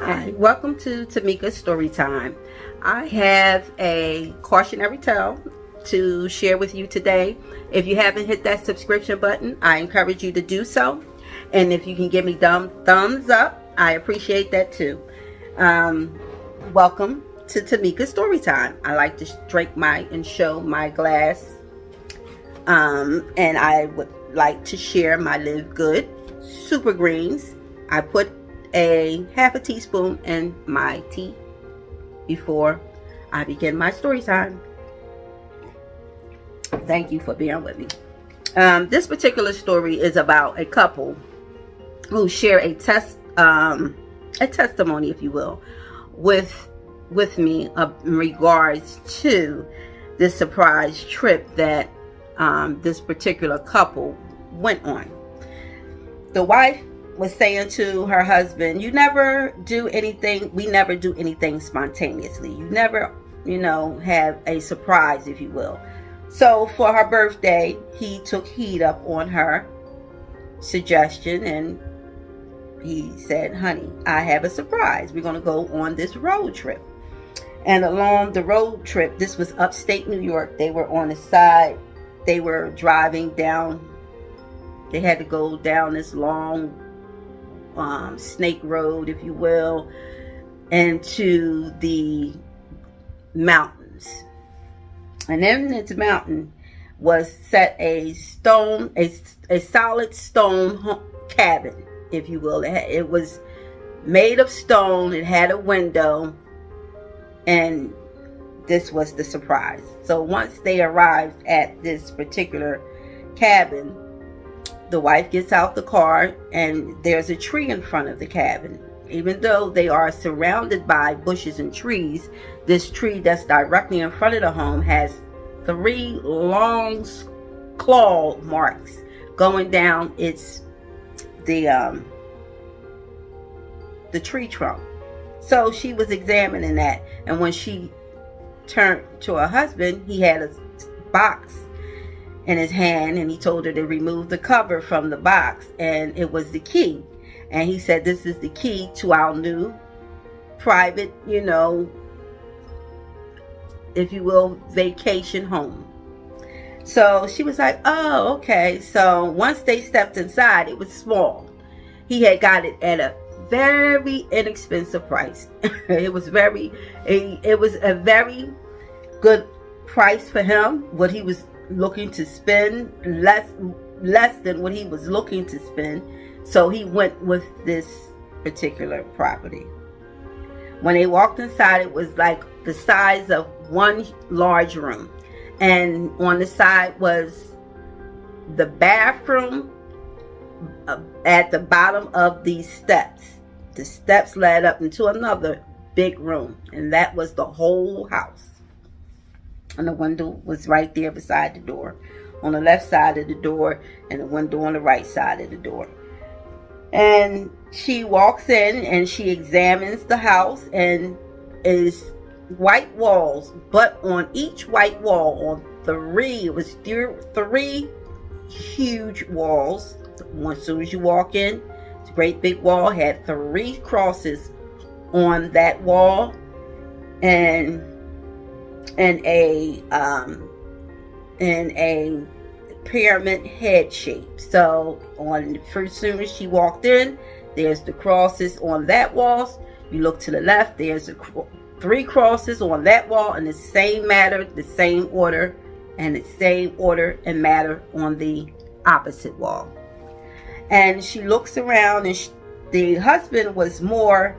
Hi, welcome to Tamika's Storytime. I have a cautionary tale to share with you today. If you haven't hit that subscription button, I encourage you to do so. And if you can give me thumbs up, I appreciate that too. Welcome to Tamika's Storytime. I like to drink and show my glass. And I would like to share my Live Good Super Greens. I put a half a teaspoon in my tea before I begin my story time. Thank you for being with me. This particular story is about a couple who share a testimony, if you will, with me in regards to this surprise trip that this particular couple went on. The wife was saying to her husband, we never do anything spontaneously. You never, have a surprise, if you will. So for her birthday, he took heed up on her suggestion and he said, honey, I have a surprise. We're going to go on this road trip. And along the road trip, this was upstate New York. They were on the side. They were driving down. They had to go down this long snake road, if you will, into the mountains. And in this mountain was set a solid stone cabin, if you will. It was made of stone. It had a window, and this was the surprise. So once they arrived at this particular cabin, the wife gets out the car and there's a tree in front of the cabin. Even though they are surrounded by bushes and trees, this tree that's directly in front of the home has 3 long claw marks going down the tree trunk. So she was examining that, and when she turned to her husband, he had a box in his hand, and he told her to remove the cover from the box, and it was the key. And he said, this is the key to our new private, if you will, vacation home. So she was like, oh, okay. So once they stepped inside, it was small. He had got it at a very inexpensive price. It was a very good price for him. What he was looking to spend, less than what he was looking to spend. So he went with this particular property. When they walked inside, it was like the size of one large room, and on the side was the bathroom. At the bottom of these steps, the steps led up into another big room, and that was the whole house. And the window was right there beside the door, on the left side of the door, and the window on the right side of the door. And she walks in and she examines the house, and is white walls, but on each white wall, on 3, it was 3 huge walls. As soon as you walk in, it's a great big wall, had 3 crosses on that wall, and a pyramid head shape. So as soon as she walked in, there's the crosses on that wall. You look to the left, there's 3 crosses on that wall, and the same order and matter on the opposite wall. And she looks around, and the husband was more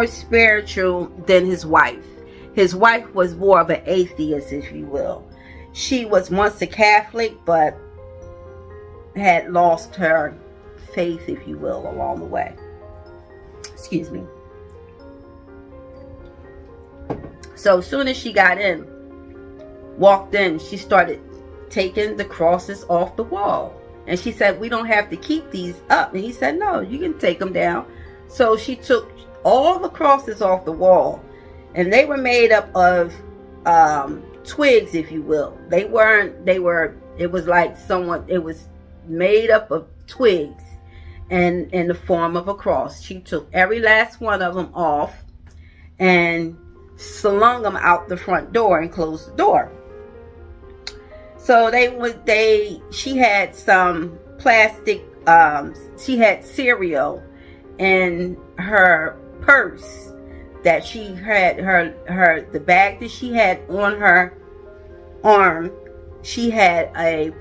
spiritual than his wife. His wife was more of an atheist, if you will. She was once a Catholic, but had lost her faith, if you will, along the way. Excuse me. So as soon as she walked in, she started taking the crosses off the wall. And she said, we don't have to keep these up. And he said, no, you can take them down. So she took all the crosses off the wall, and they were made up of twigs, if you will. It was made up of twigs, and in the form of a cross. She took every last one of them off and slung them out the front door and closed the door. So she had some plastic, she had cereal in her purse that she had, the bag that she had on her arm. She had a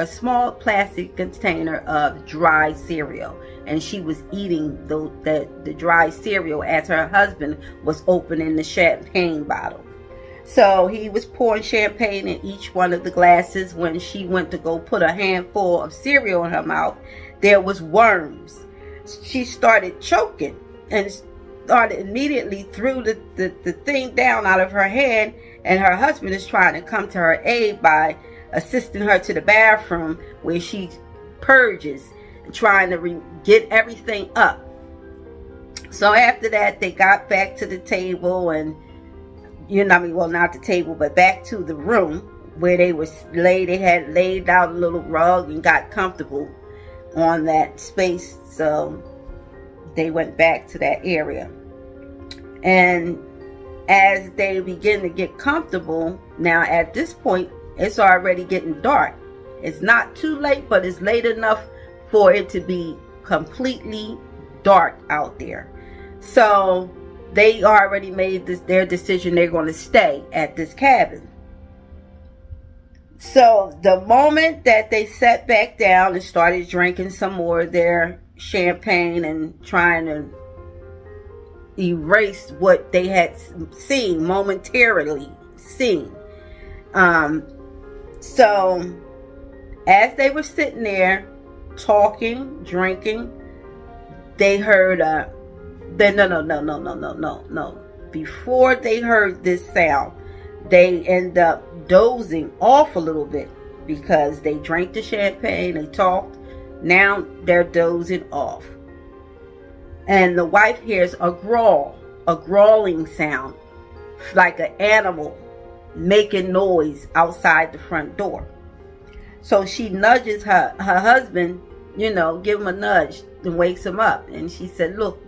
small plastic container of dry cereal, and she was eating the dry cereal as her husband was opening the champagne bottle. So he was pouring champagne in each one of the glasses. When she went to go put a handful of cereal in her mouth, there was worms. She started choking and started immediately threw the thing down out of her hand, and her husband is trying to come to her aid by assisting her to the bathroom where she purges, trying to get everything up. So after that, they got back to the table, and well, not the table, but back to the room where they had laid out a little rug and got comfortable on that space. So they went back to that area. And as they begin to get comfortable, now at this point, it's already getting dark. It's not too late, but it's late enough for it to be completely dark out there. So they already made their decision. They're going to stay at this cabin. So the moment that they sat back down and started drinking some more of their champagne and trying to erase what they had momentarily seen. So as they were sitting there talking, drinking, they heard no. Before they heard this sound, they end up dozing off a little bit because they drank the champagne, they talked. Now they're dozing off. And the wife hears a growling sound, like an animal making noise outside the front door. So she nudges her husband, give him a nudge and wakes him up. And she said, "Look,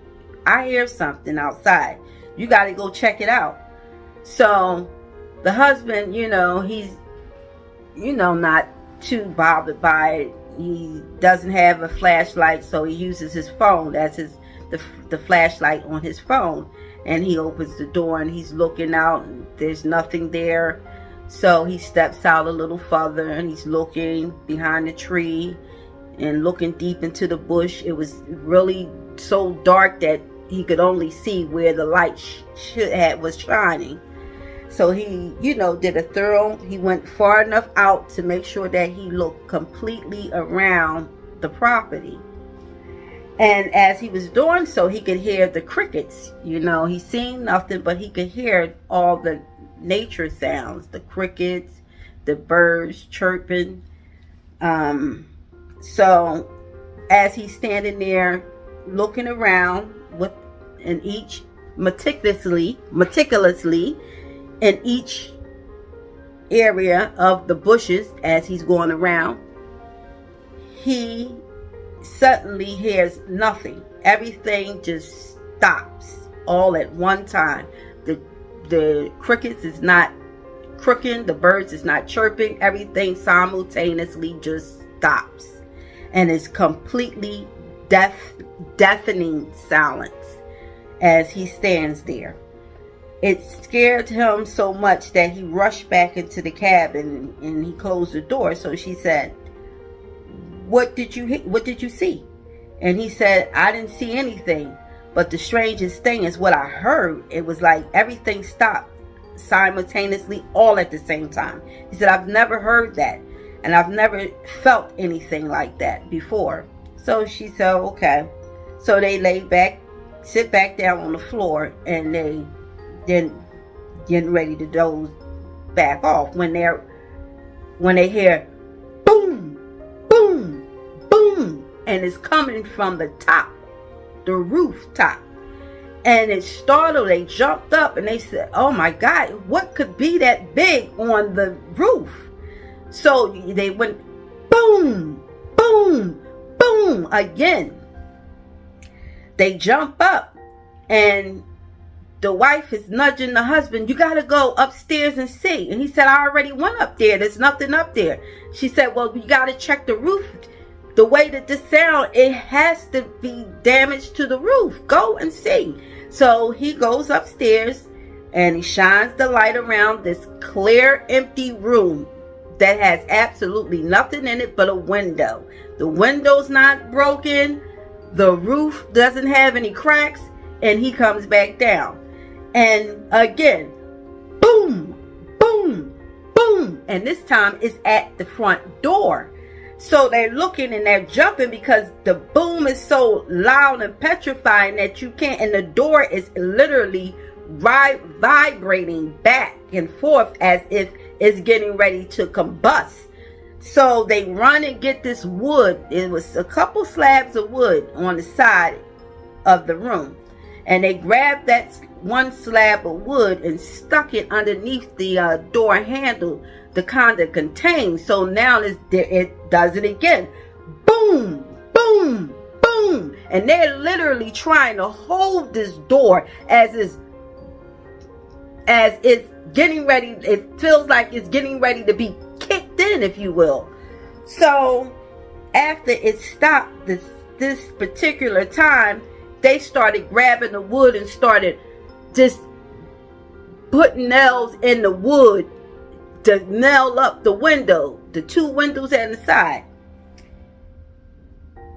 I hear something outside. You got to go check it out." So the husband, he's, not too bothered by it. He doesn't have a flashlight, so he uses his phone. That's the flashlight on his phone. And he opens the door and he's looking out and there's nothing there. So he steps out a little further and he's looking behind the tree and looking deep into the bush. It was really so dark that he could only see where the light was shining. So he, did a thorough, he went far enough out to make sure that he looked completely around the property. And as he was doing so, he could hear the crickets. He seen nothing, but he could hear all the nature sounds, the crickets, the birds chirping. So as he's standing there looking around meticulously in each area of the bushes as he's going around, he suddenly hears nothing. Everything just stops all at one time. The crickets is not crooking, the birds is not chirping. Everything simultaneously just stops, and it's completely deafening silence as he stands there. It scared him so much that he rushed back into the cabin and he closed the door. So she said, What did you see? And he said, "I didn't see anything. But the strangest thing is what I heard. It was like everything stopped simultaneously all at the same time." He said, "I've never heard that. And I've never felt anything like that before." So she said, "Okay." So they sit back down on the floor, and they then getting ready to doze back off when they hear boom, boom, boom, and it's coming from the top, the rooftop. And it startled. They jumped up and they said, "Oh my God, what could be that big on the roof?" So they went boom, boom, boom again. they jump up, and the wife is nudging the husband, you got to go upstairs and see. And he said, I already went up there. There's nothing up there. She said, well, you got to check the roof. The way that this sound, it has to be damage to the roof. Go and see. So he goes upstairs and he shines the light around this clear, empty room that has absolutely nothing in it but a window. The window's not broken. The roof doesn't have any cracks. And he comes back down. And again, boom, boom, boom. And this time it's at the front door. So they're looking and they're jumping because the boom is so loud and petrifying that you can't. And the door is literally vibrating back and forth as if it's getting ready to combust. So they run and get this wood. It was a couple slabs of wood on the side of the room. And they grabbed that one slab of wood and stuck it underneath the door handle to kind of contain. So now it does it again. Boom, boom, boom. And they're literally trying to hold this door as it's getting ready. It feels like it's getting ready to be kicked in, if you will. So after it stopped this particular time, they started grabbing the wood and started just putting nails in the wood to nail up the window, the two windows on the side.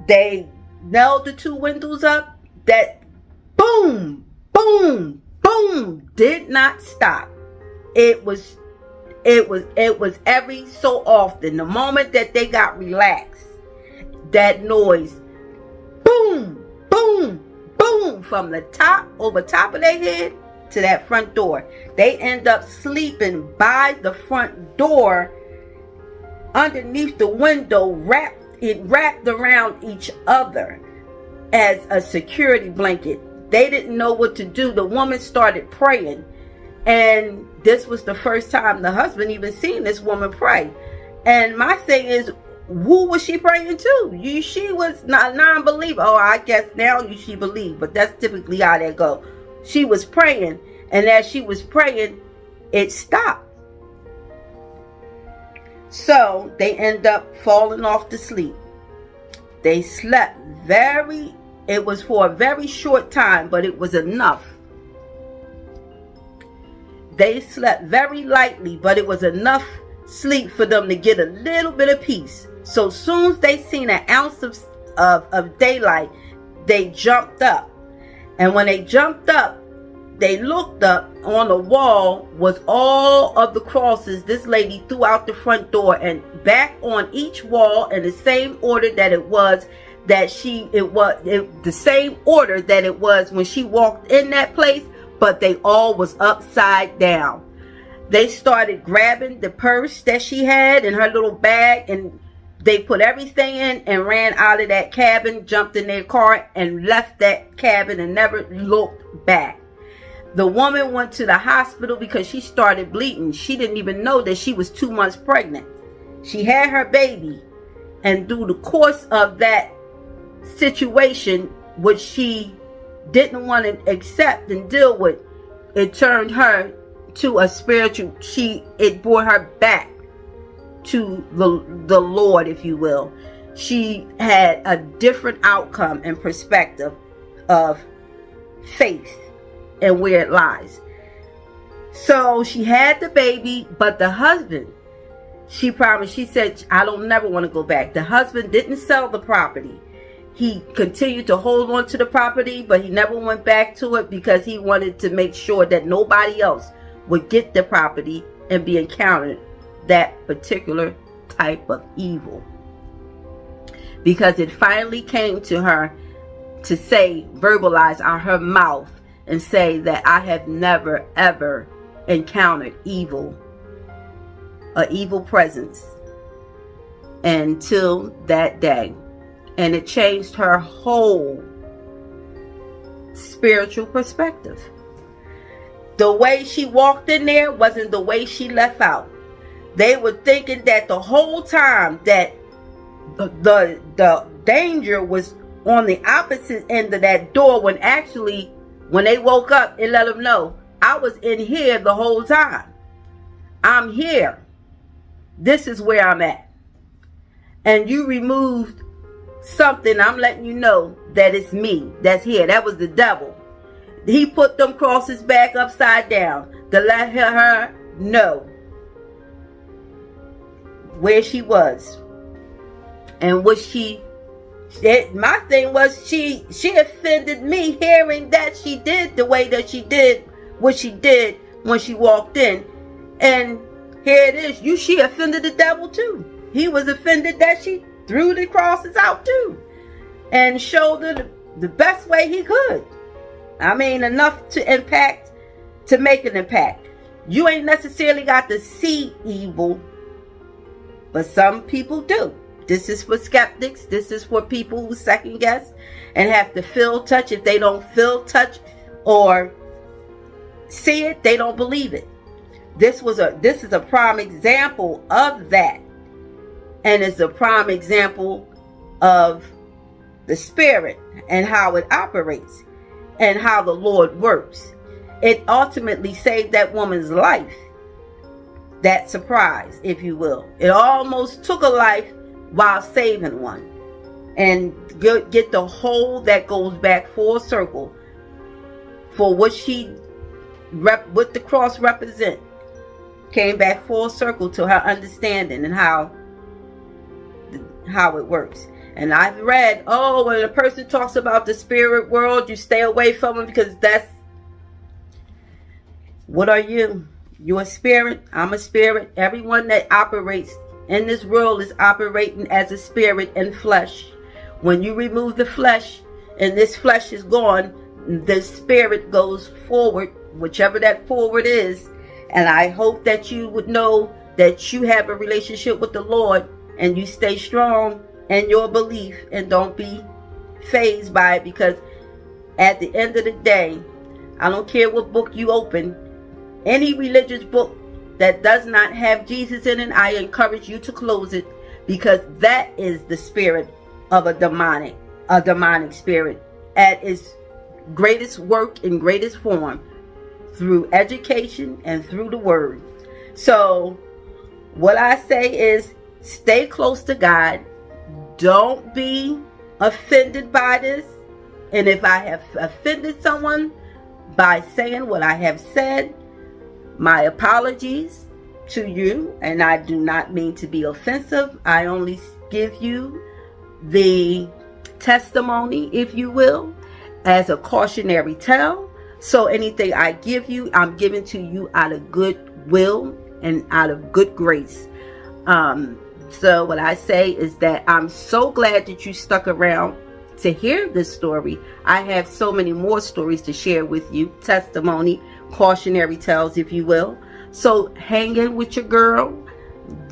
They nailed the two windows up. That boom, boom, boom did not stop. It was every so often. The moment that they got relaxed, that noise, boom, boom, boom, from the top, over top of their head to that front door. They end up sleeping by the front door underneath the window, wrapped around each other as a security blanket. They didn't know what to do. The woman started praying, and this was the first time the husband even seen this woman pray. And my thing is, who was she praying to? She was not a non-believer. Oh, I guess now she believed, but that's typically how that go. She was praying, and as she was praying, it stopped. So they end up falling off to sleep. They slept it was for a very short time, but it was enough. They slept very lightly, but it was enough sleep for them to get a little bit of peace. So soon as they seen an ounce of daylight, they jumped up. And when they jumped up, they looked up. On the wall was all of the crosses this lady threw out the front door, and back on each wall in the same order that it was the same order that it was when she walked in that place, but they all was upside down. They started grabbing the purse that she had in her little bag, and they put everything in and ran out of that cabin, jumped in their car, and left that cabin and never looked back. The woman went to the hospital because she started bleeding. She didn't even know that she was 2 months pregnant. She had her baby, and through the course of that situation, which she didn't want to accept and deal with, it turned her to a spiritual, it brought her back to the Lord, if you will. She had a different outcome and perspective of faith and where it lies. So she had the baby, but the husband, she promised, she said, I don't never want to go back. The husband didn't sell the property. He continued to hold on to the property, but he never went back to it because he wanted to make sure that nobody else would get the property and be encountered that particular type of evil. Because it finally came to her to say, verbalize out her mouth and say that I have never ever encountered evil, an evil presence, until that day. And it changed her whole spiritual perspective. The way she walked in there wasn't the way she left out. They were thinking that the whole time that the danger was on the opposite end of that door, when actually, when they woke up, it let them know, I was in here the whole time. I'm here. This is where I'm at. And you removed something, I'm letting you know that it's me that's here. That was the devil. He put them crosses back upside down to let her know where she was. And what my thing was, she offended me hearing that she did the way that she did what she did when she walked in. And here it is, she offended the devil too. He was offended that she threw the crosses out too, and showed her the best way he could. I mean, enough to make an impact. You ain't necessarily got to see evil, but some people do. This is for skeptics. This is for people who second guess and have to feel touch. If they don't feel touch or see it, they don't believe it. This is a prime example of that. And it's a prime example of the spirit and how it operates and how the Lord works. It ultimately saved that woman's life. That surprise, if you will. It almost took a life while saving one. And get the whole that goes back full circle for what what the cross represent. Came back full circle to her understanding and how it works. And I've read, when a person talks about the spirit world, you stay away from them, because what are you? You're a spirit. I'm a spirit. Everyone that operates in this world is operating as a spirit and flesh. When you remove the flesh and this flesh is gone, the spirit goes forward, whichever that forward is. And I hope that you would know that you have a relationship with the Lord and you stay strong in your belief and don't be fazed by it, because at the end of the day, I don't care what book you open, any religious book that does not have Jesus in it, I encourage you to close it, because that is the spirit of a demonic spirit at its greatest work in greatest form, through education and through the word. So what I say is, stay close to God. Don't be offended by this. And if I have offended someone by saying what I have said, my apologies to you. And I do not mean to be offensive. I only give you the testimony, if you will, as a cautionary tale. So anything I give you, I'm giving to you out of good will and out of good grace. So what I say is that I'm so glad that you stuck around to hear this story. I have so many more stories to share with you, testimony, cautionary tales, if you will. So hang in with your girl.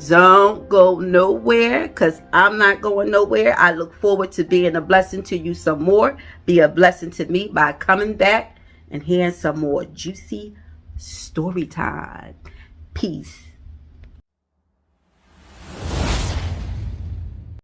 Don't go nowhere, because I'm not going nowhere. I look forward to being a blessing to you some more. Be a blessing to me by coming back and hearing some more juicy story time. Peace.